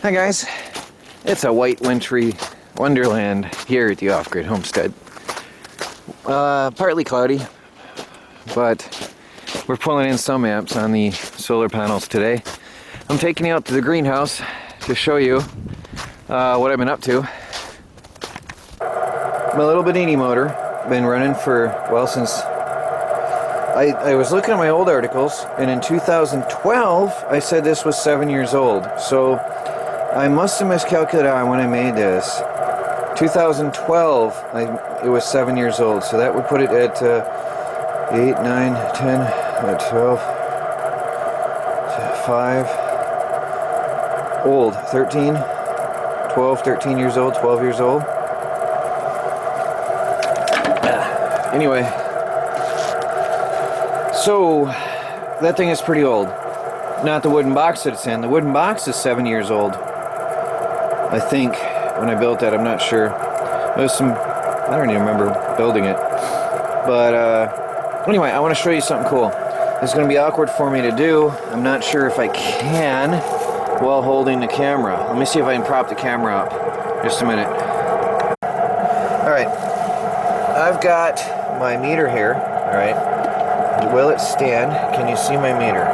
Hi guys, it's a white wintry wonderland here at the Off-Grid Homestead. Partly cloudy, but we're pulling in some amps on the solar panels today. I'm taking you out to the greenhouse to show you what I've been up to. My little Bedini motor, been running for, well, since I was looking at my old articles, and in 2012 I said this was 7 years old. So I must have miscalculated on when I made this. 2012, it was 7 years old, so that would put it at 8, 9, 10, 12, 5, old, 13, 12, 13 years old, 12 years old. Anyway, so that thing is pretty old. Not the wooden box that it's in. The wooden box is 7 years old. I think when I built that, I'm not sure. There's some, I don't even remember building it. But anyway, I want to show you something cool. It's going to be awkward for me to do. I'm not sure if I can while holding the camera. Let me see if I can prop the camera up. Just a minute. Alright, I've got my meter here. Alright, will it stand? Can you see my meter?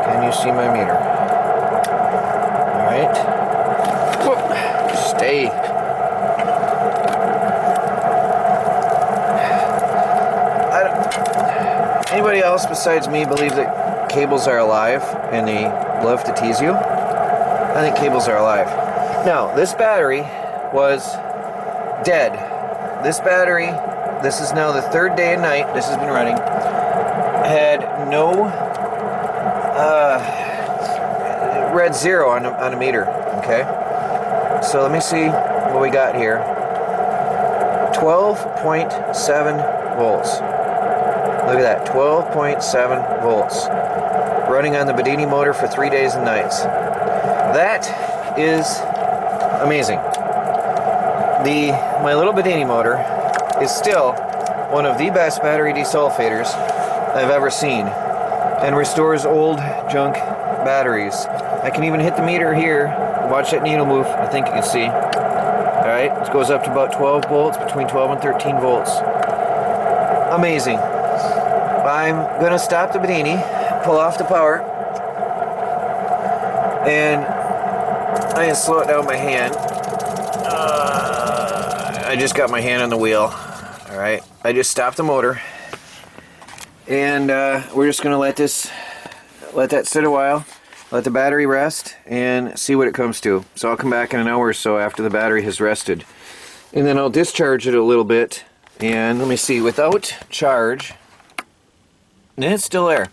Can you see my meter? Alright. Stay. Anybody else besides me believe that cables are alive and they love to tease you? I think cables are alive. Now, this battery was dead. This battery, this is now the third day and night this has been running, had no red zero on a meter, okay? So let me see what we got here. 12.7 volts. Look at that, 12.7 volts. Running on the Bedini motor for 3 days and nights. That is amazing. My little Bedini motor is still one of the best battery desulfators I've ever seen, and restores old junk batteries. I can even hit the meter here. Watch that needle move. I think you can see. Alright, it goes up to about 12 volts, between 12 and 13 volts. Amazing. I'm going to stop the Bedini, pull off the power, and I'm going to slow it down by hand. I just got my hand on the wheel. Alright, I just stopped the motor, and we're just going to let that sit a while, let the battery rest, and see what it comes to. So I'll come back in an hour or so after the battery has rested, and then I'll discharge it a little bit. And let me see, without charge, and it's still there.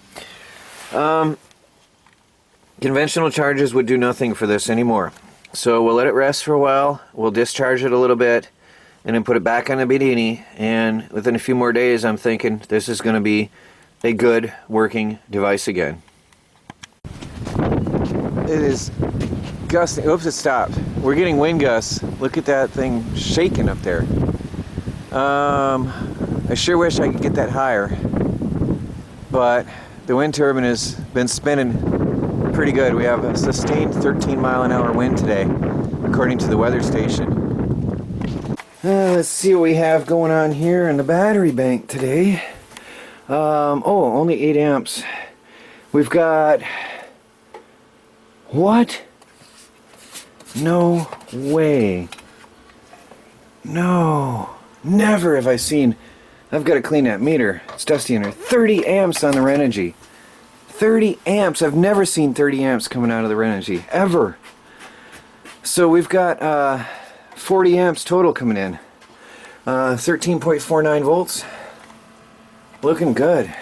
Conventional charges would do nothing for this anymore. So we'll let it rest for a while, we'll discharge it a little bit, and then put it back on the Bedini, and within a few more days I'm thinking this is going to be a good working device again. It is gusting. Oops, it stopped. We're getting wind gusts. Look at that thing shaking up there. I sure wish I could get that higher, but the wind turbine has been spinning pretty good. We have a sustained 13-mile-an-hour wind today, according to the weather station. Let's see what we have going on here in the battery bank today. Only 8 amps. We've got... What? No way. No. Never have I seen... I've got to clean that meter. It's dusty in there. 30 amps on the Renogy. 30 amps. I've never seen 30 amps coming out of the Renogy. Ever. So we've got 40 amps total coming in. 13.49 volts. Looking good.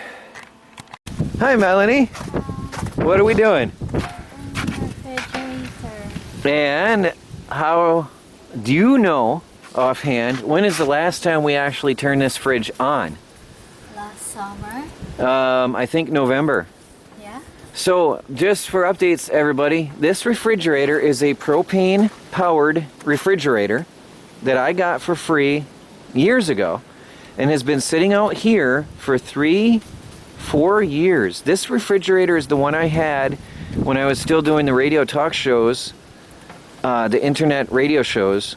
Hi, Melanie. What are we doing? And how do you know offhand when is the last time we actually turned this fridge on? Last summer. I think November. Yeah. So just for updates, everybody, this refrigerator is a propane powered refrigerator that I got for free years ago and has been sitting out here for 3-4 years. This refrigerator is the one I had when I was still doing the radio talk shows, the internet radio shows,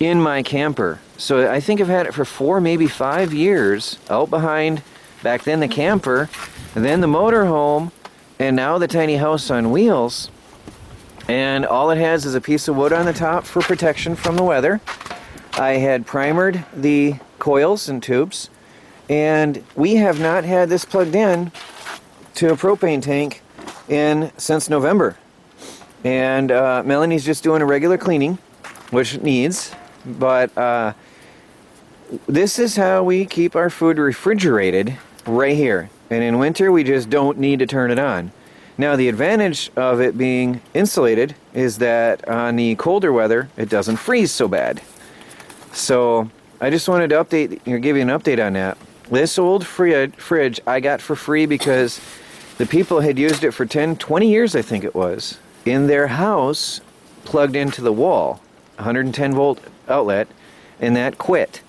in my camper. So I think I've had it for 4, maybe 5 years, out behind, back then the camper, and then the motorhome, and now the tiny house on wheels. And all it has is a piece of wood on the top for protection from the weather. I had primered the coils and tubes, and we have not had this plugged in to a propane tank since November. And Melanie's just doing a regular cleaning, which it needs, but this is how we keep our food refrigerated right here. And in winter, we just don't need to turn it on. Now, the advantage of it being insulated is that on the colder weather, it doesn't freeze so bad. So I just wanted to give you an update on that. This old fridge I got for free because the people had used it for 10, 20 years, I think it was, in their house, plugged into the wall, 110 volt outlet, and that quit.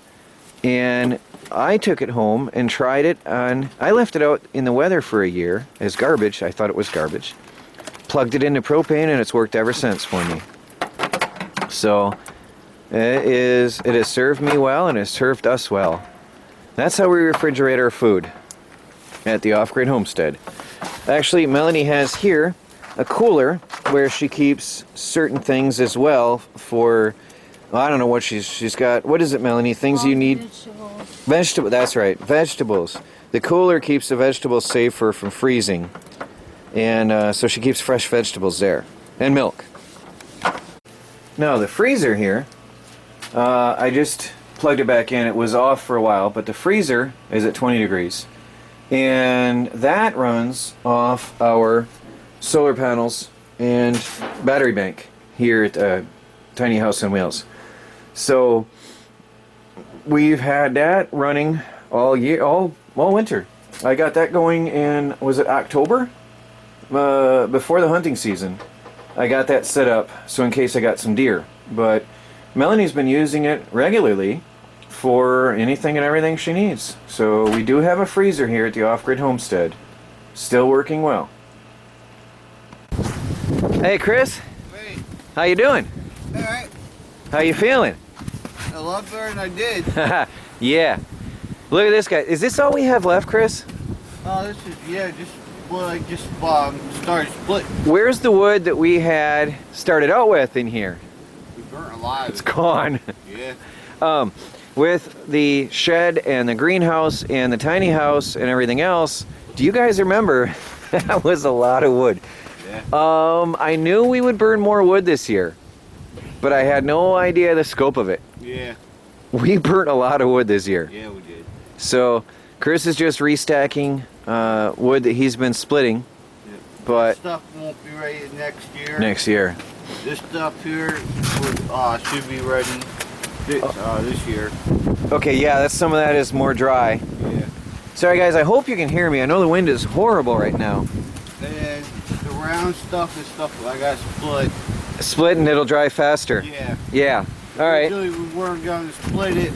And I took it home and tried it on, I left it out in the weather for a year as garbage. I thought it was garbage. Plugged it into propane, and it's worked ever since for me. So it has served me well, and it's served us well. That's how we refrigerate our food at the Off-Grid Homestead. Actually, Melanie has here a cooler where she keeps certain things as well for, I don't know what she's got. What is it, Melanie? Things you need? Vegetables. That's right, vegetables. The cooler keeps the vegetables safer from freezing. And so she keeps fresh vegetables there. And milk. Now the freezer here, I just plugged it back in. It was off for a while, but the freezer is at 20 degrees. And that runs off our solar panels and battery bank here at Tiny House on Wheels. So we've had that running all year, all winter. I got that going in, was it October? Before the hunting season. I got that set up so in case I got some deer. But Melanie's been using it regularly for anything and everything she needs. So we do have a freezer here at the Off-Grid Homestead. Still working well. Hey Chris. Hey. How you doing? Alright. How you feeling? A lot better than I did. Yeah. Look at this guy. Is this all we have left, Chris? Oh, this is, yeah, just what I just started splitting. Where's the wood that we had started out with in here? We burnt alive. It's gone. Yeah. With the shed and the greenhouse and the tiny house and everything else, do you guys remember that was a lot of wood? Yeah. I knew we would burn more wood this year, but I had no idea the scope of it. Yeah. We burnt a lot of wood this year. Yeah, we did. So Chris is just restacking wood that he's been splitting. Yeah. But this stuff won't be ready next year. Next year. This stuff here should be ready this year. Okay, yeah, that's some of that is more dry. Yeah. Sorry guys, I hope you can hear me. I know the wind is horrible right now. And the round stuff is stuff I got split. Split and it'll dry faster. Yeah. Yeah. All right. Originally we weren't going to split it,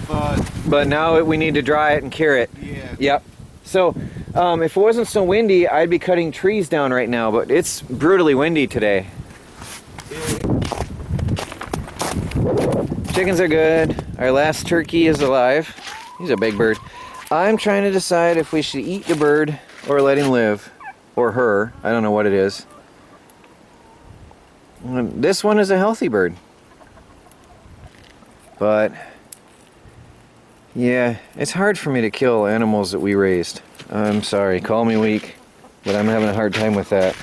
But now we need to dry it and cure it. yeah. Yep. So, if it wasn't so windy, I'd be cutting trees down right now, but it's brutally windy today. Chickens are good. Our last turkey is alive. He's a big bird. I'm trying to decide if we should eat the bird or let him live. Or her. I don't know what it is. This one is a healthy bird. But yeah, it's hard for me to kill animals that we raised. I'm sorry, call me weak, but I'm having a hard time with that.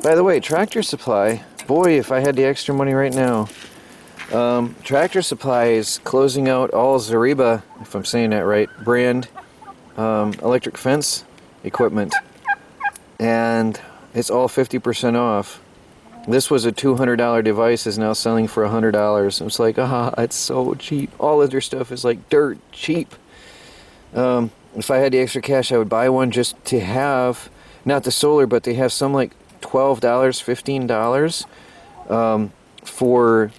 By the way, Tractor Supply, boy, if I had the extra money right now. Tractor Supply is closing out all Zariba, if I'm saying that right, brand electric fence equipment. And it's all 50% off. This was a $200 device, is now selling for $100. It's like, it's so cheap. All of their stuff is like dirt cheap. If I had the extra cash, I would buy one just to have, not the solar, but they have some like $12, $15 for,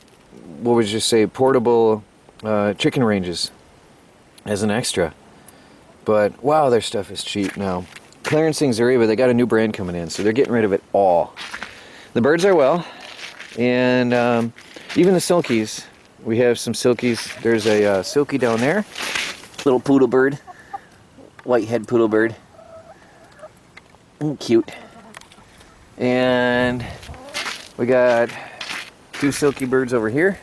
what would you say, portable chicken ranges as an extra. But wow, their stuff is cheap now. clearancing area, but they got a new brand coming in, so they're getting rid of it all. The birds are well, and even the silkies. We have some silkies. There's a silky down there, little poodle bird, white-head poodle bird. Cute. And we got 2 silky birds over here,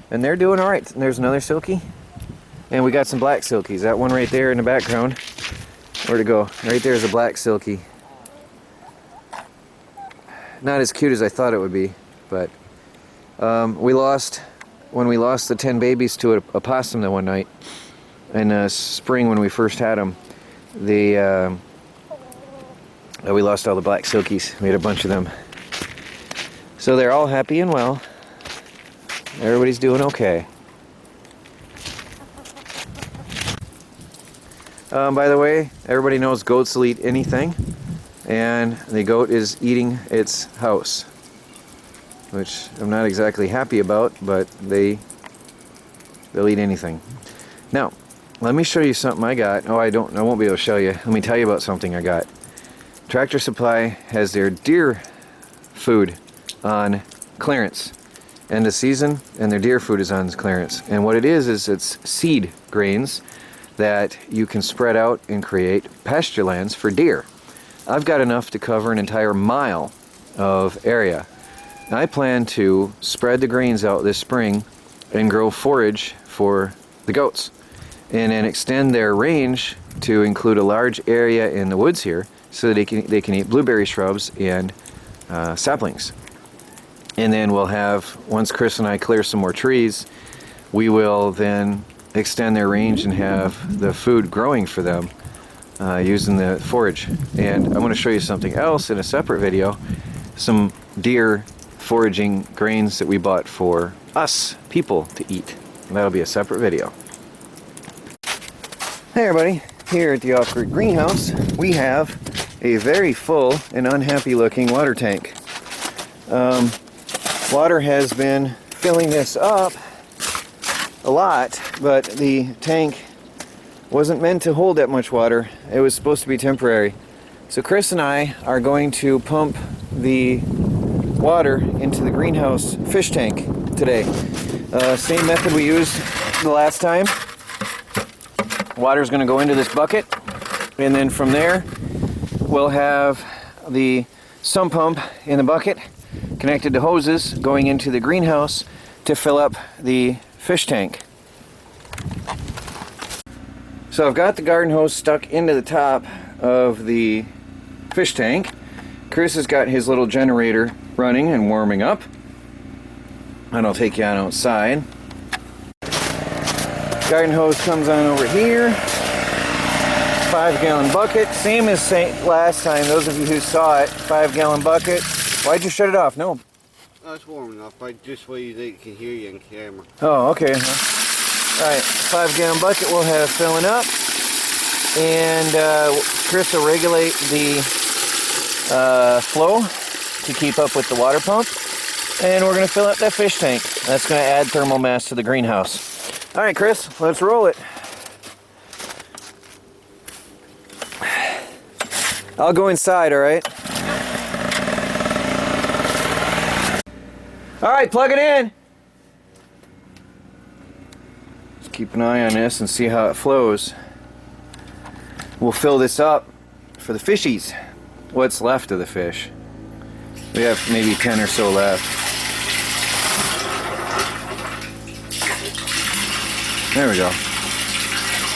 and they're doing all right. And there's another silky, and we got some black silkies. That one right there in the background. Where'd it go? Right there's a black silky. Not as cute as I thought it would be, but when we lost the 10 babies to a opossum that one night in spring when we first had them. We lost all the black silkies. We had a bunch of them. So they're all happy and well. Everybody's doing okay. By the way, everybody knows goats will eat anything, and the goat is eating its house, which I'm not exactly happy about, but they'll eat anything. Now, let me show you something I got. Oh, I won't be able to show you. Let me tell you about something I got. Tractor Supply has their deer food on clearance, end of season, and their deer food is on clearance. And what it is it's seed grains that you can spread out and create pasture lands for deer. I've got enough to cover an entire mile of area. I plan to spread the grains out this spring and grow forage for the goats, and then extend their range to include a large area in the woods here, so that they can eat blueberry shrubs and saplings. And then we'll have, once Chris and I clear some more trees, we will then extend their range and have the food growing for them using the forage. And I'm going to show you something else in a separate video, some deer foraging grains that we bought for us people to eat. And that'll be a separate video. Hey everybody, here at the off-grid greenhouse we have a very full and unhappy looking water tank. Water has been filling this up a lot, but the tank wasn't meant to hold that much water. It was supposed to be temporary. So Chris and I are going to pump the water into the greenhouse fish tank today. Same method we used the last time. Water's going to go into this bucket, and then from there we'll have the sump pump in the bucket connected to hoses going into the greenhouse to fill up the fish tank. So I've got the garden hose stuck into the top of the fish tank. Chris has got his little generator running and warming up, and I'll take you on outside. Garden hose comes on over here. 5-gallon bucket, same as last time. Those of you who saw it, 5-gallon bucket. Why'd you shut it off? No. That's warm enough, but just way they can hear you on camera. Oh, okay. Alright, 5-gallon bucket we'll have filling up. And Chris will regulate the flow to keep up with the water pump. And we're going to fill up that fish tank. That's going to add thermal mass to the greenhouse. Alright, Chris, let's roll it. I'll go inside, alright? Alright, plug it in! Just keep an eye on this and see how it flows. We'll fill this up for the fishies. What's left of the fish. We have maybe 10 or so left. There we go.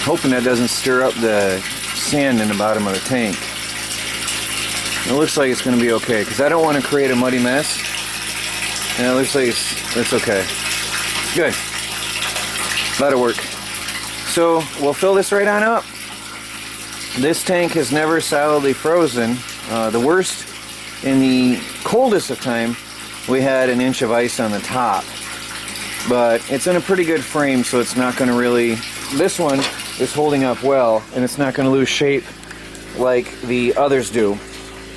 Hoping that doesn't stir up the sand in the bottom of the tank. It looks like it's going to be okay, because I don't want to create a muddy mess. And it looks like it's okay. Good. A lot of work. So we'll fill this right on up. This tank has never solidly frozen. The worst, in the coldest of time, we had an inch of ice on the top. But it's in a pretty good frame, so it's not going to really... This one is holding up well, and it's not going to lose shape like the others do.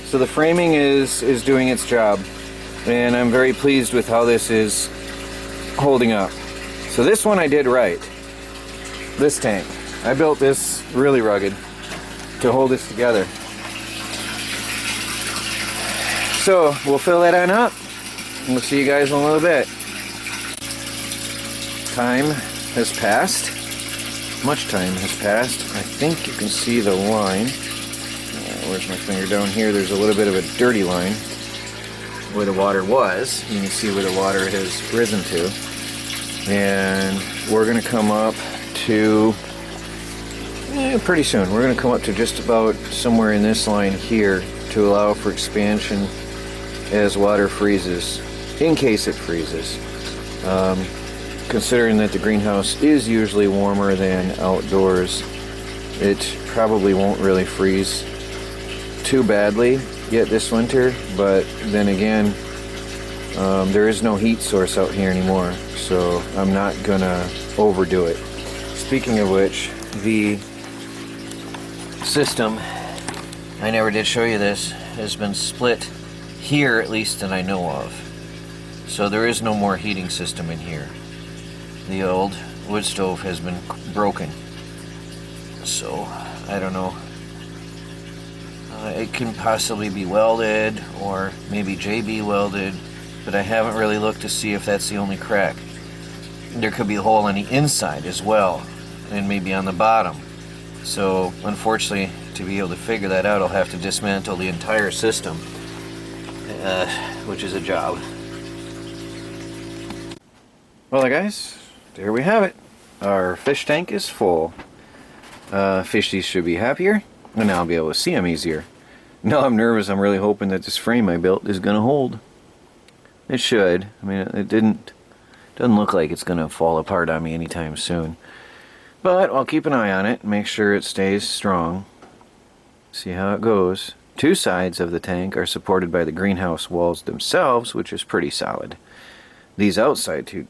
So the framing is doing its job, and I'm very pleased with how this is holding up. So this one I did right. This tank. I built this really rugged to hold this together. So we'll fill that on up and we'll see you guys in a little bit. Time has passed. Much time has passed. I think you can see the line. Where's my finger? Down here there's a little bit of a dirty line where the water was. You can see where the water has risen to. And we're going to come up to pretty soon. We're going to come up to just about somewhere in this line here to allow for expansion as water freezes, in case it freezes. Considering that the greenhouse is usually warmer than outdoors, it probably won't really freeze too badly yet this winter, but then again, there is no heat source out here anymore, so I'm not gonna overdo it. Speaking of which, the system, I never did show you this, has been split here, at least that I know of. So there is no more heating system in here. The old wood stove has been broken. So, I don't know. It can possibly be welded, or maybe JB welded, but I haven't really looked to see if that's the only crack. There could be a hole on the inside as well, and maybe on the bottom. So, unfortunately, to be able to figure that out, I'll have to dismantle the entire system, which is a job. Well, guys, there we have it. Our fish tank is full. Fishies should be happier, and I'll be able to see them easier. No, I'm nervous. I'm really hoping that this frame I built is going to hold. It should. I mean, doesn't look like it's going to fall apart on me anytime soon. But I'll keep an eye on it, make sure it stays strong. See how it goes. Two sides of the tank are supported by the greenhouse walls themselves, which is pretty solid. These outside two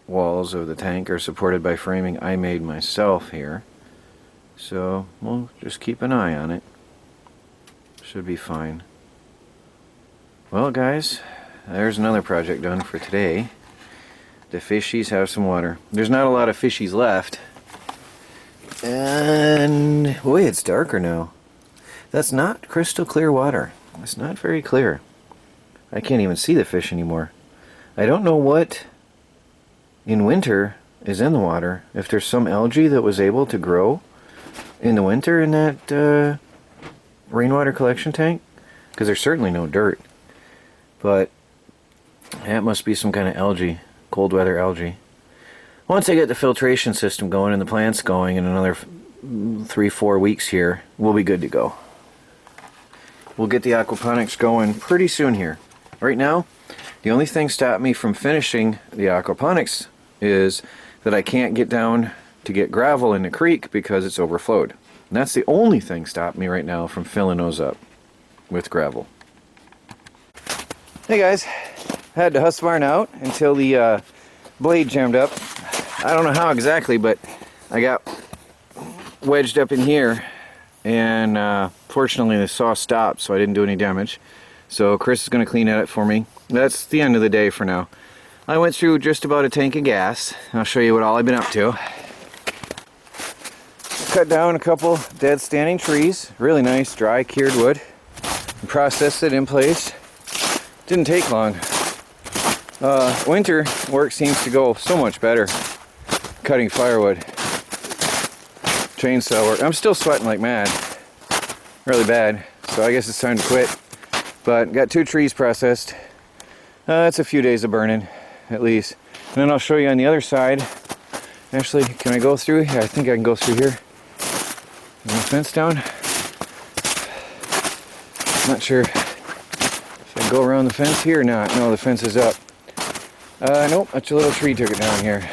walls of the tank are supported by framing I made myself here. So we'll just keep an eye on it. Should be fine. Well, guys, there's another project done for today. The fishies have some water. There's not a lot of fishies left. And boy, it's darker now. That's not crystal clear water. It's not very clear. I can't even see the fish anymore. I don't know what in winter is in the water. If there's some algae that was able to grow in the winter in that rainwater collection tank, because there's certainly no dirt. But that must be some kind of algae, cold weather algae. Once I get the filtration system going and the plants going in another 3-4 weeks here, we'll be good to go. We'll get the aquaponics going pretty soon here. Right now, the only thing stopping me from finishing the aquaponics is that I can't get down to get gravel in the creek because it's overflowed. And that's the only thing stopping me right now from filling those up with gravel. Hey guys, had the Husqvarna out until the blade jammed up. I don't know how exactly, but I got wedged up in here, and fortunately the saw stopped, so I didn't do any damage. So Chris is going to clean at it for me. That's the end of the day for now. I went through just about a tank of gas. I'll show you what all I've been up to. Cut down a couple dead standing trees, really nice dry cured wood, and processed it in place. Didn't take long. Winter work seems to go so much better cutting firewood. Chainsaw work. I'm still sweating like mad. Really bad. So I guess it's time to quit. But got 2 trees processed. It's a few days of burning, at least. And then I'll show you on the other side. Actually, can I go through? Yeah, I think I can go through here. Is the fence down? Not sure. Should I go around the fence here or not? No, the fence is up. Nope, that's a little tree took it down here.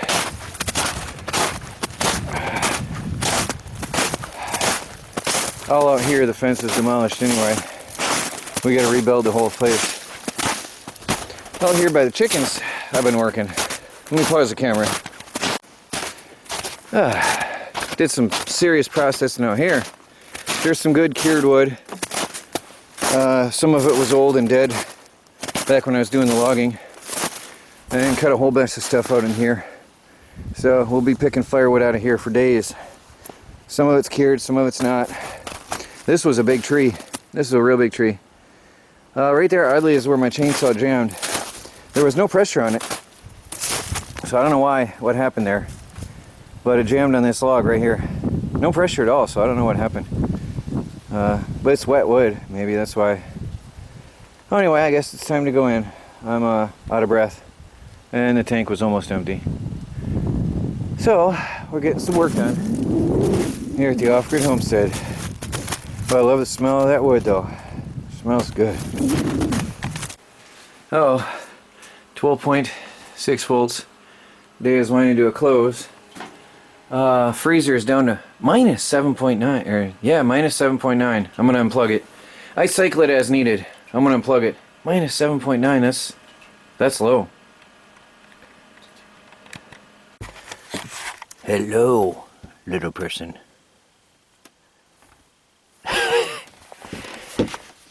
All out here, the fence is demolished anyway. We gotta rebuild the whole place. Out here by the chickens, I've been working. Let me pause the camera. Did some serious processing out here. There's some good cured wood. Some of it was old and dead back when I was doing the logging. And cut a whole bunch of stuff out in here. So we'll be picking firewood out of here for days. Some of it's cured, some of it's not. This was a big tree. This is a real big tree. Right there, oddly, is where my chainsaw jammed. There was no pressure on it, so I don't know what happened there, but it jammed on this log right here. No pressure at all, so I don't know what happened. But it's wet wood, maybe that's why. Oh, anyway, I guess it's time to go in. I'm out of breath, and the tank was almost empty. So, we're getting some work done here at the off-grid homestead. Oh, I love the smell of that wood, though. It smells good. Oh, 12.6 volts. Day is wanting to do a close. Freezer is down to minus 7.9, or yeah, minus 7.9. I'm gonna unplug it. I cycle it as needed. I'm gonna unplug it. Minus 7.9. That's low. Hello, little person.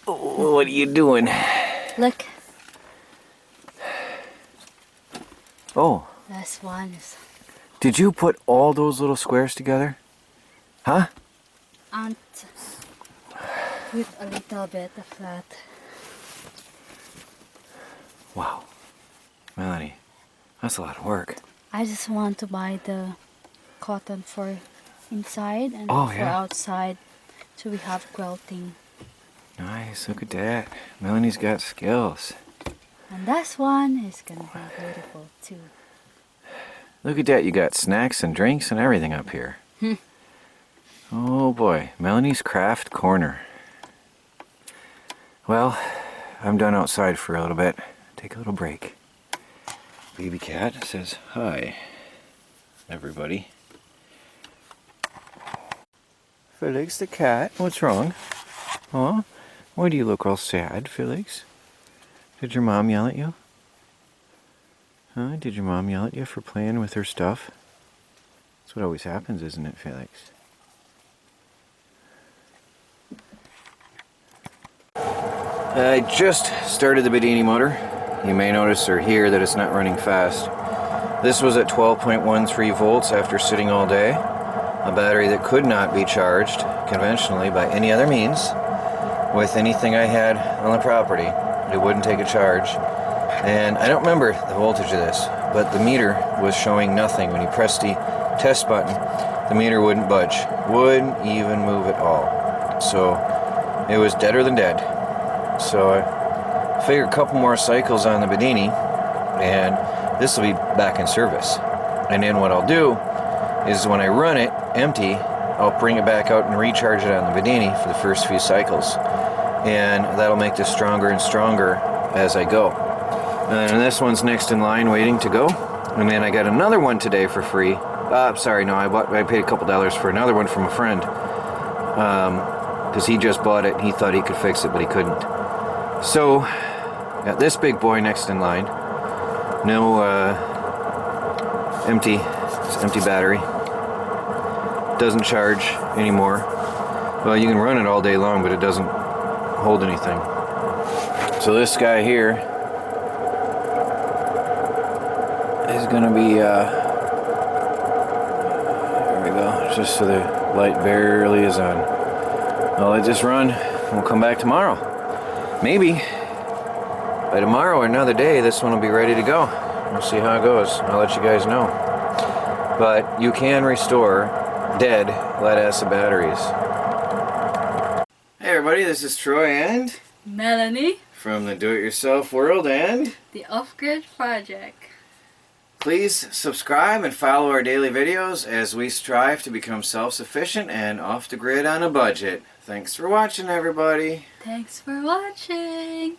What are you doing? Look. Oh. This one is. Did you put all those little squares together? Huh? And with a little bit of that. Wow. Melanie, that's a lot of work. I just want to buy the cotton for inside and Oh, for yeah. outside, so we have quilting. Nice, look at that. Melanie's got skills. And this one is gonna be beautiful too. Look at that, you got snacks and drinks and everything up here. Oh boy, Melanie's craft corner. Well, I'm done outside for a little bit. Take a little break. Baby cat says hi, everybody. Felix the cat, what's wrong? Huh? Why do you look all sad, Felix? Did your mom yell at you? Huh? Did your mom yell at you for playing with her stuff? That's what always happens, isn't it, Felix? I just started the Bedini motor. You may notice or hear that it's not running fast. This was at 12.13 volts after sitting all day. A battery that could not be charged conventionally by any other means with anything I had on the property. It wouldn't take a charge. And I don't remember the voltage of this, but the meter was showing nothing. When you pressed the test button, the meter wouldn't budge. Wouldn't even move at all. So it was deader than dead. So I figured a couple more cycles on the Bedini and this will be back in service. And then what I'll do is when I run it empty, I'll bring it back out and recharge it on the Bedini for the first few cycles. And that'll make this stronger and stronger as I go. And this one's next in line waiting to go. And then I got another one today for free. Sorry, no, I paid a couple dollars for another one from a friend. Because he just bought it and he thought he could fix it, but he couldn't. So, got this big boy next in line. No, empty battery. Doesn't charge anymore. Well, you can run it all day long, but it doesn't hold anything. So this guy here is gonna be, there we go, just so the light barely is on. I'll let this run and we'll come back tomorrow. Maybe by tomorrow or another day this one will be ready to go. We'll see how it goes. I'll let you guys know. But you can restore dead lead-acid batteries. Hey everybody, this is Troy and Melanie from the Do-It-Yourself world and the Off-Grid Project. please subscribe and follow our daily videos as we strive to become self-sufficient and off the grid on a budget. Thanks for watching, everybody. Thanks for watching.